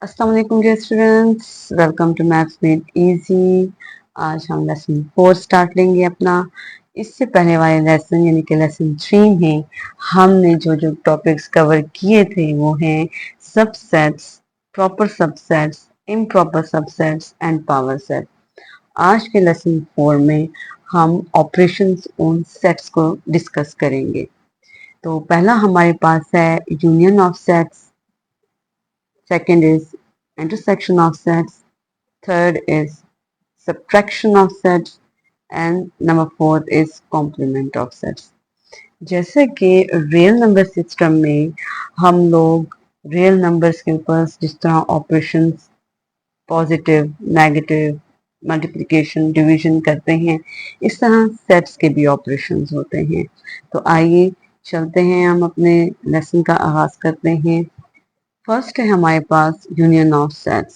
अस्सलाम वालेकुम dear students, welcome to maths made easy. आज हम लेसन 4 स्टार्ट लेंगे अपना। इससे पहले वाले लेसन यानी कि लेसन 3 में हमने जो जो टॉपिक्स कवर किए थे वो हैं subsets, proper subsets, improper subsets and power set. आज के लेसन 4 में हम ऑपरेशंस ऑन सेट्स को डिस्कस करेंगे। तो पहला हमारे पास है union of sets, second is intersection of sets, third is subtraction of sets and number fourth is complement of sets. जैसे कि रियल नंबर सिस्टम में हम लोग रियल नंबर्स के ऊपर जिस तरह operations positive, negative, multiplication, division करते हैं, इस तरह सेट्स के भी ऑपरेशंस होते हैं। तो आइए चलते हैं, हम अपने लेसन का आगाज करते हैं। फर्स्ट है हमारे पास union of sets.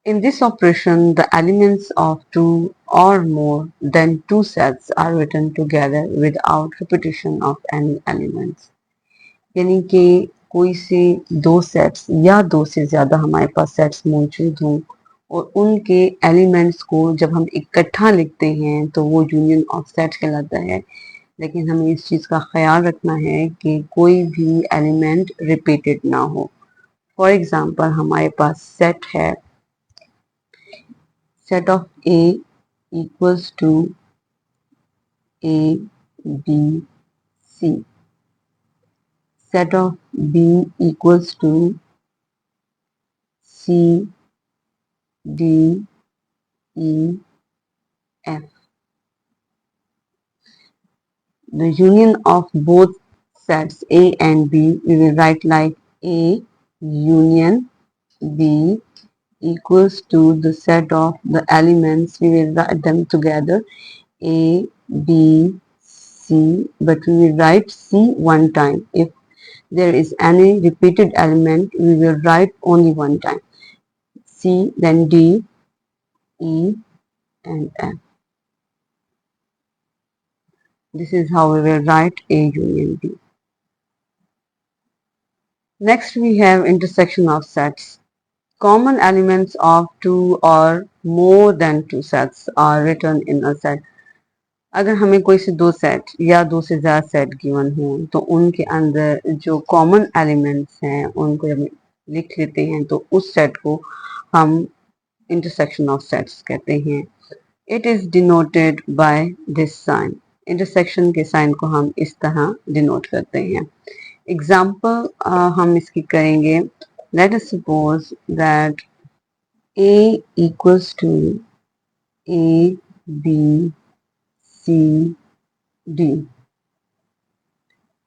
In this operation, the elements of two or more than two sets are written together without repetition of any elements. यानी कि कोई से दो सेट्स या दो से ज्यादा हमारे पास सेट्स मौजूद हों और उनके एलिमेंट्स को जब हम इकट्ठा लिखते हैं तो वो यूनियन ऑफ सेट कहलाता है। लेकिन हमें इस चीज का ख्याल रखना है कि कोई भी एलिमेंट रिपीटेड ना हो। फॉर एग्जाम्पल हमारे पास सेट है, set of A equals to A, B, C. Set of B equals to C, D, E, F. The union of both sets A and B we will write like A union B equals to the set of the elements, we will write them together A, B, C, but we will write C one time. If there is any repeated element, we will write only one time. C, then D, E, and F. This is how we will write A union B. Next we have intersection of sets. Common elements of two or more than two sets are written in a set. अगर हमें कोई से दो set या दो से ज़्यादा set given हो तो उनके अंदर जो कॉमन एलिमेंट्स हैं उनको जब लिख लेते हैं तो उस सेट को हम इंटरसेक्शन ऑफ सेट्स कहते हैं। It is denoted by this sign. Intersection के साइन को हम इस तरह डिनोट करते हैं। एग्जाम्पल हम इसकी करेंगे। Late us suppose that A equals to A, B, C, D.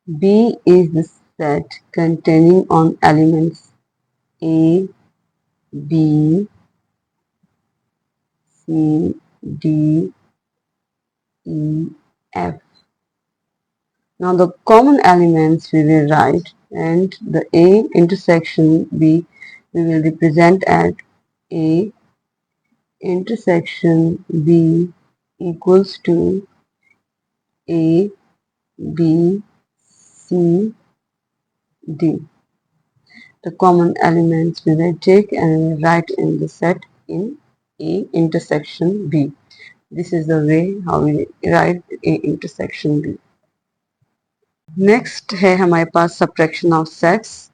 B is the set containing on elements A, B, C, D, E, F. Now the common elements we will write, and the A intersection B we will represent as A intersection B equals to A, B, C, D. The common elements we will take and write in the set in A intersection B. This is the way how we write A intersection B. Next है हमारे पास subtraction of sets.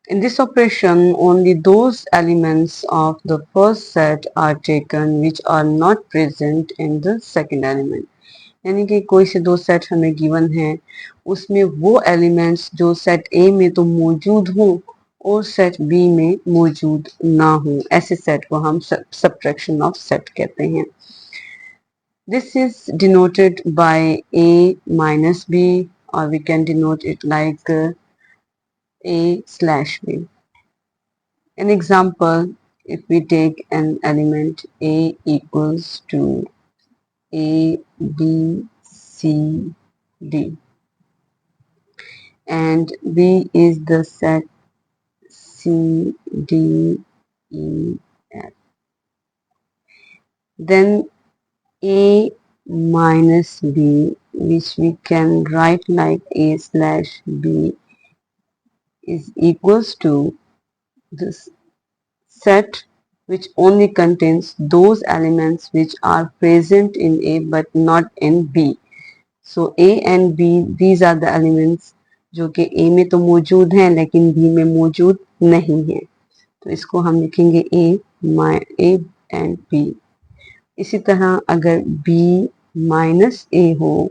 In this operation, only those elements of the first set are taken which are not present in the second element. यानी कि कोई से दो set हमें given है, उसमें वो एलिमेंट्स जो सेट ए में तो मौजूद हों और सेट बी में मौजूद ना हो, ऐसे सेट को हम सब्ट्रैक्शन ऑफ सेट कहते हैं। This is denoted by a minus b, or we can denote it like A slash B. An example, if we take an element A equals to A, B, C, D, and B is the set C, D, E, F. Then A minus B, which we can write like A slash B, is equals to this set which only contains those elements which are present in A but not in B. So A and B, these are the elements जो कि A में तो मौजूद हैं लेकिन B में मौजूद नहीं है। तो इसको हम लिखेंगे A एंड B। इसी तरह अगर B माइनस A हो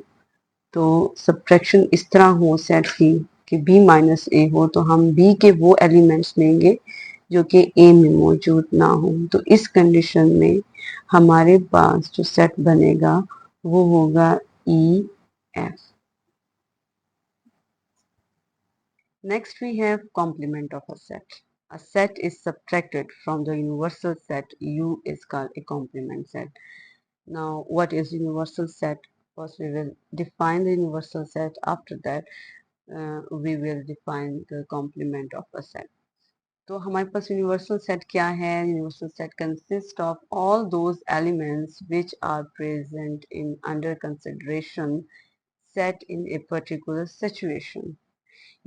तो सब्ट्रैक्शन इस तरह हो सेट की कि B माइनस A हो तो हम B के वो एलिमेंट्स लेंगे जो कि A में मौजूद ना हो। तो इस कंडीशन में हमारे पास जो सेट बनेगा वो होगा EF। Next we have complement of a set. A set is subtracted from the universal set. U is called a complement set. Now what is universal set? First we will define the universal set. After that we will define the complement of a set. तो हमारे पास universal set क्या है? Universal set consist of all those elements which are present in under consideration set in a particular situation.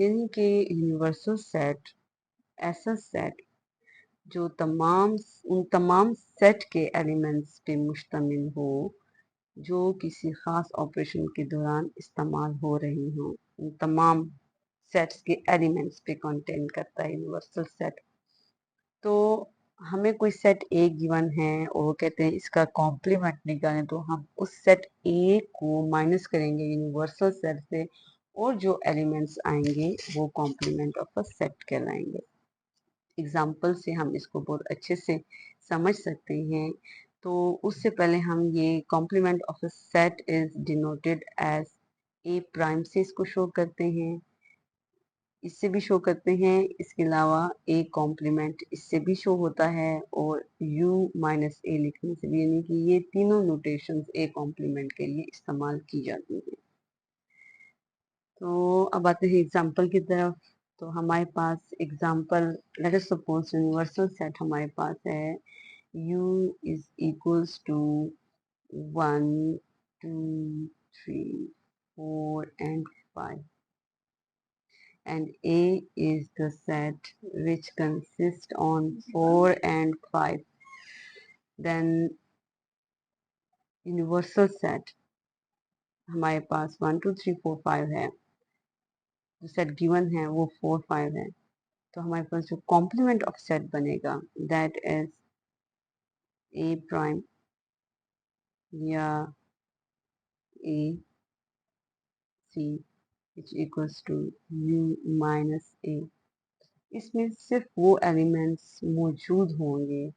यानी कि universal set ऐसा set जो उन तमाम सेट के एलिमेंट्स पे मुश्तमिल हो जो किसी ख़ास ऑपरेशन के दौरान इस्तेमाल हो रही हों। उन तमाम सेट्स के एलिमेंट्स पे कंटेन करता है यूनिवर्सल सेट। तो हमें कोई सेट ए गिवन है और वो कहते हैं इसका कॉम्प्लीमेंट निकालें, तो हम उस सेट ए को माइनस करेंगे यूनिवर्सल सेट से और जो एलिमेंट्स आएंगे वो कॉम्प्लीमेंट ऑफ अ सेट कहलाएंगे। एग्जाम्पल से हम इसको बहुत अच्छे से समझ सकते हैं। तो उससे पहले हम ये complement of a set is denoted as a prime से इसको शो करते हैं, इससे भी शो करते हैं। इसके अलावा ए कॉम्प्लीमेंट इससे भी शो होता है और u माइनस ए लिखने से भी, यानी कि ये तीनों नोटेशंस ए कॉम्प्लीमेंट के लिए इस्तेमाल की जाती हैं। तो अब आते हैं एग्जाम्पल की तरफ। तो हमारे पास example, let us suppose universal set हमारे पास है u is equals to 1 2 3 4 and 5 and A is the set which consists on 4 and 5. Then universal set हमारे पास 1 2 3 4 5 है, जो सेट गिवन है वो 4 5 है। तो हमारे पास जो कॉम्प्लीमेंट ऑफ सेट बनेगा दैट इज ए प्राइम या a C which equals to U minus A. इसमें सिर्फ वो एलिमेंट्स मौजूद होंगे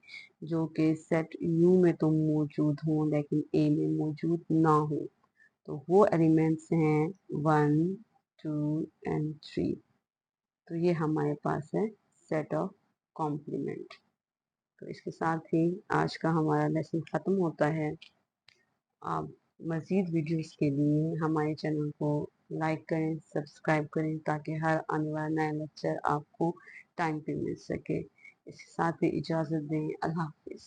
जो कि सेट U में तो मौजूद हों लेकिन A में मौजूद ना हो। तो वो एलिमेंट्स हैं 1 2 and 3। तो ये हमारे पास है सेट ऑफ कॉम्प्लीमेंट। तो इसके साथ ही आज का हमारा लेसन ख़त्म होता है। आप मज़ीद वीडियोस के लिए हमारे चैनल को लाइक करें, सब्सक्राइब करें ताकि हर आने वाला नया लेक्चर आपको टाइम पे मिल सके। इसके साथ ही इजाज़त दें। अल्लाह हाफिज़।